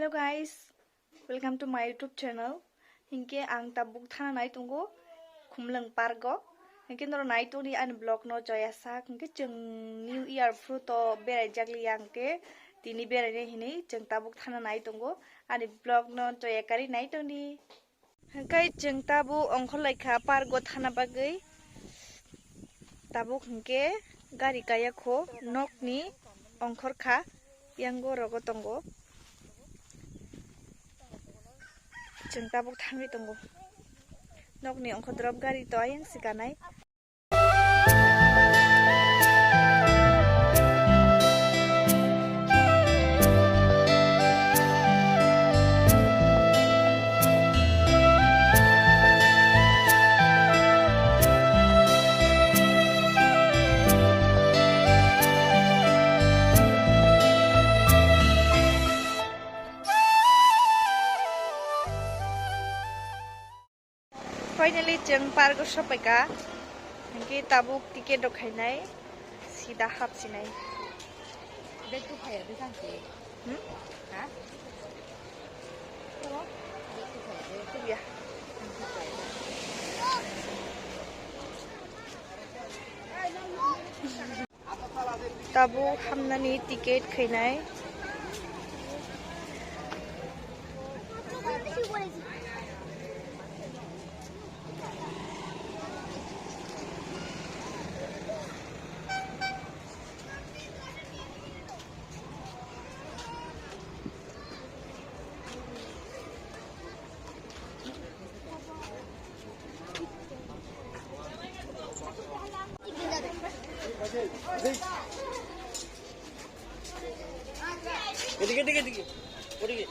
Hello guys, welcome to my YouTube channel. Hingke ang tabuk thana nai tunggu khumulwng parko. Hingke noro nai tungni an vlog no joya sak. Hingke jeng New Year fruto berai jakli angke tini berai ne hini jeng tabuk thana nai tunggu ani vlog no joya kari nai tungni. Hingke jeng tabuk ongkhor laika parko thana bagai. Tabuk hingke gari kaya kho nok ni ongkhor kha yango rogo tongo. Jeng tabuk thangri tongo. Nok ni ongkhor drop gari to ayang sikanai. Finally, jeng parko sampai ka. Hingke tabuk tiket dok khainai sida hapsinai. Bek tu kaya tu kan sih? Ha? Tunggu. Bek tu kaya Itu ya. Tabuk hamnani tiket khainai. Dikit.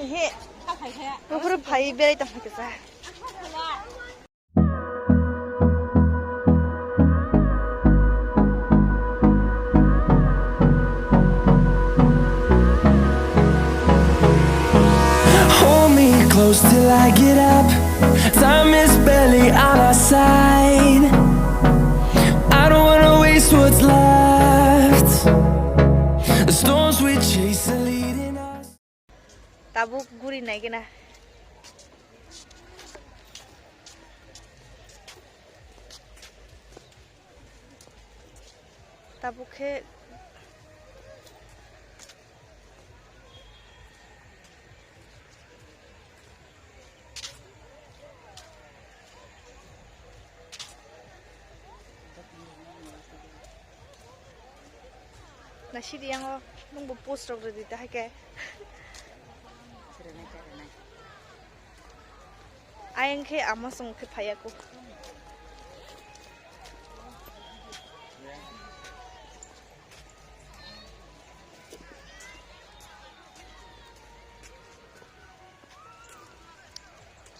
He. Nukuru pai berai tam kesa. Hold me close till I get up. Time is barely on our side. I don't wanna waste what's left. The storms we chase are leading us. Tabuk guri nai kena. Tabuk he. Nasi dia ngo nunggu post rok di dah ke. Ayang ke amasung ke payaku.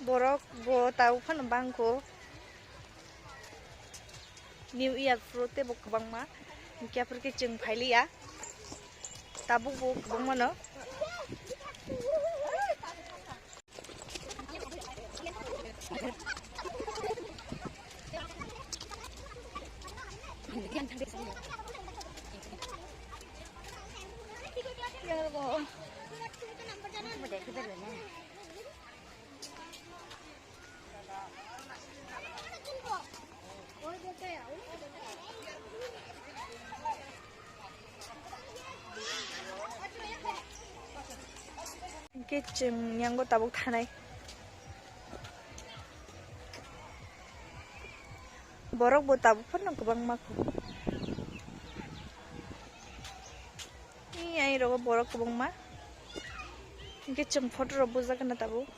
Borok bo tahu kan bangko. New Year fruit bo kabang ma. Kya pergi jeng phaili ya. Tabuk bo kabang mana? Jeng yang go tabuk thanai. Borok bo tabuk pun nang kabang maku. Ini ay rogo borok kabang ma. Ingke jeng photo robo jaga na tabuk.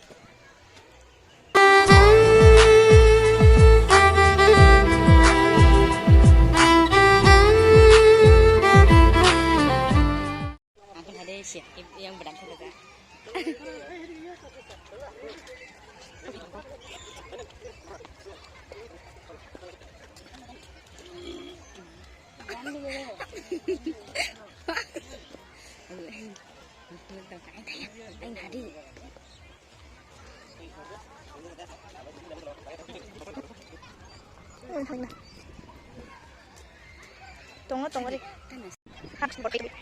Aku ada sih yang berangkat juga. Anh thả đi. Tunggu di. Harus balik.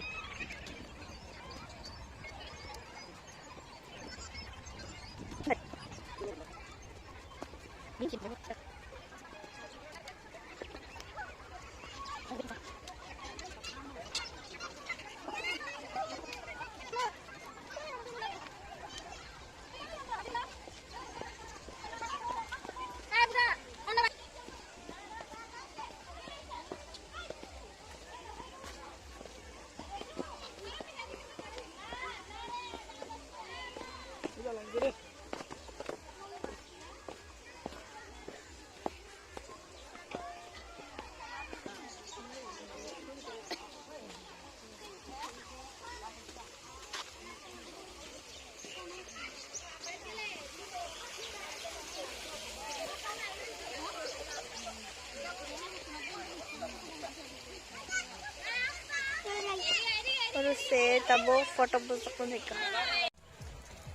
Oro se tabo photo busuk nika.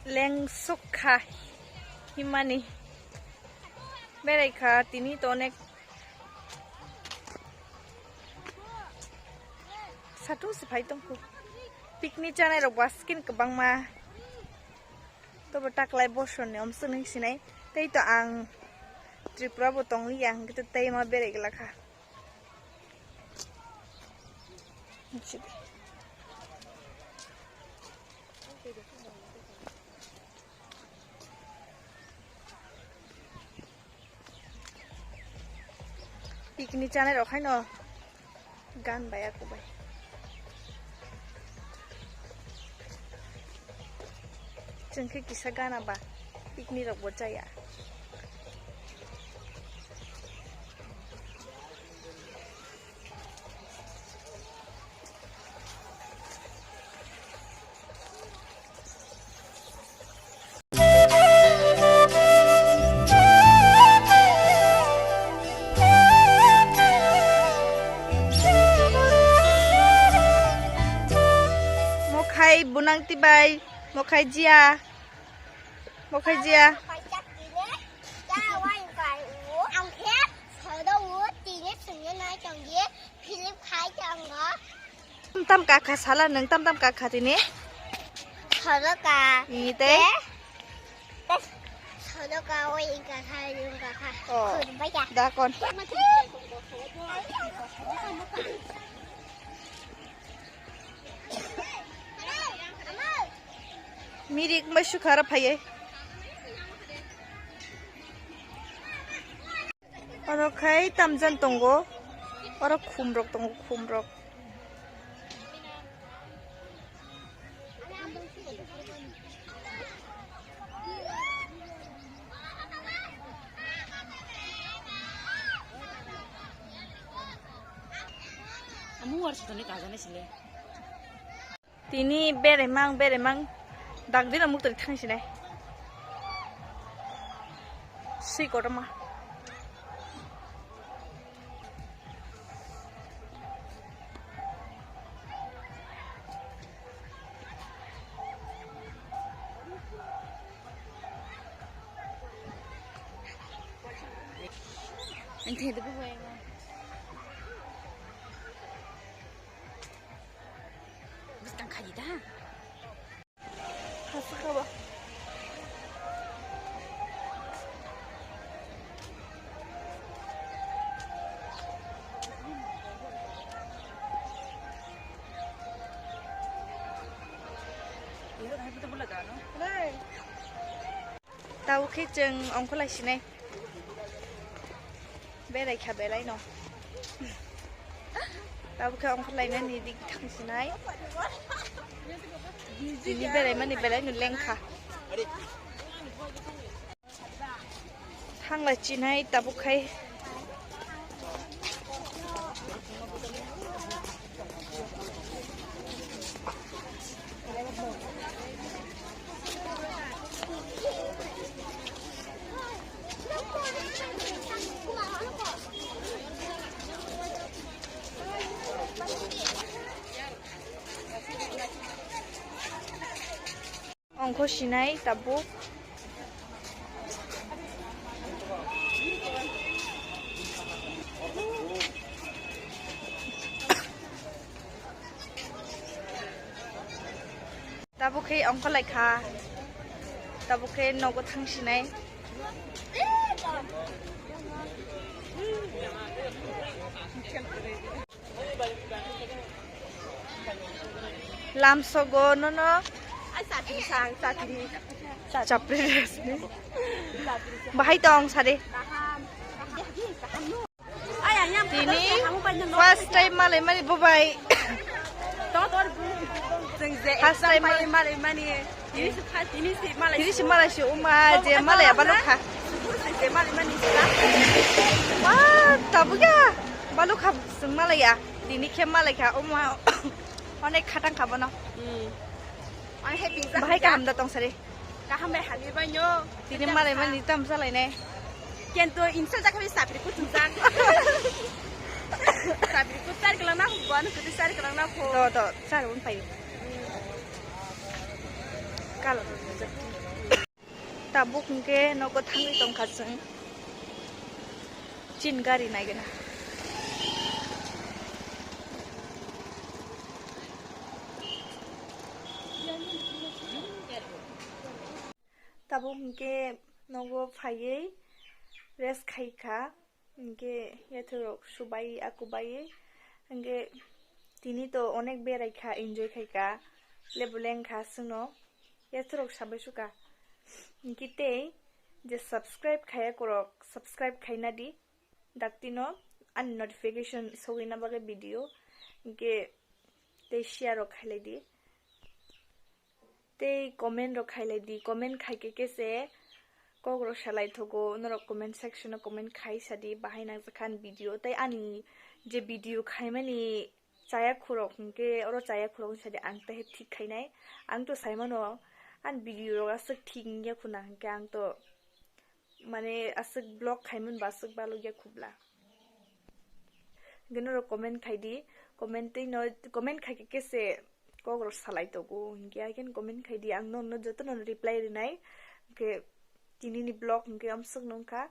Leng sukha himani. Mereka tini tonek satu sepai tongku. Piknik jangan robas skin kebang ma. To betak lai boson ne om suning sinai. Tei to ang Tripura botong yang kita tei ma bere gelaka. Piknik jangan rokai no gan bayar aku bay. Jengke kisah gan apa? Piknik rok bocaya. Mokai bunang tibay, mokai jia. Mokai jia. Tam kakak salah neng tam kakak ini. Salah kak. Ini teh. Salah kak, oi kakak, yung kakak. Oh. Baca. Dakon. Mirik masuk harap hayai. Orang kai tamjan tunggu, orang khumrok tunggu khumrok. Kamu harus tuh nih kagaknya sih. Tini beremang. Dagdina mukta ditang sini. Si korma. Ente itu apa ya? Bukan kaji dah. Kasih apa? Tahu keceng ongko lai sini. Berai kah berai no. Tahu ke ongko lai nani di thang sini. Ini berai mana berai nuleng kah. Thang lai sini tahu kai. ongko sinai tabuk tabuk ongko laika tabuk nogo thang sinai lam sogo no capri resmi bahai tong sare ini first time malai mani bobai first time malai mani ini si malai si uma je malai balukha wah tabuga balukha sung malai ya ini kem malai ka uma onek khatang khabana bahai kaham da tong sare kaham bai hali banyo ini malai mani tam salai ne kento insel jakhabi sapri ku tunjang Tapi ku cari kelang nak buan ku cari kelang nak ko. to sar un pai kala tabuk ke noko thangi tong khasung chin gari nai gena tabuk ke nogo phaiye rest khaika ke yathorok subai akubai ke tini to onek berai kha enjoy khaika lebuleng kha suno yathorok sabai suka kite je subscribe khaya korok subscribe khaina di daktino an notification sogina bage video ke te share ro khailai di te comment ro khailai di comment khaike kese kokborok salai thogo noro comment section o comment khai sadi bahaina jakhan video tai ani je video khaimani chaya khurok ke oro chaya khurok sadi ang ta he thik khainai ang to saimano an video ro asuk thik nge khuna ke ang to mane asuk blog khaimun basuk balu ge khubla gnoro comment khaidi comment khaike kese kokborok salai togo ke again comment khaidi ang no joto no reply rinai ke tini ni blog ke amsuk nongka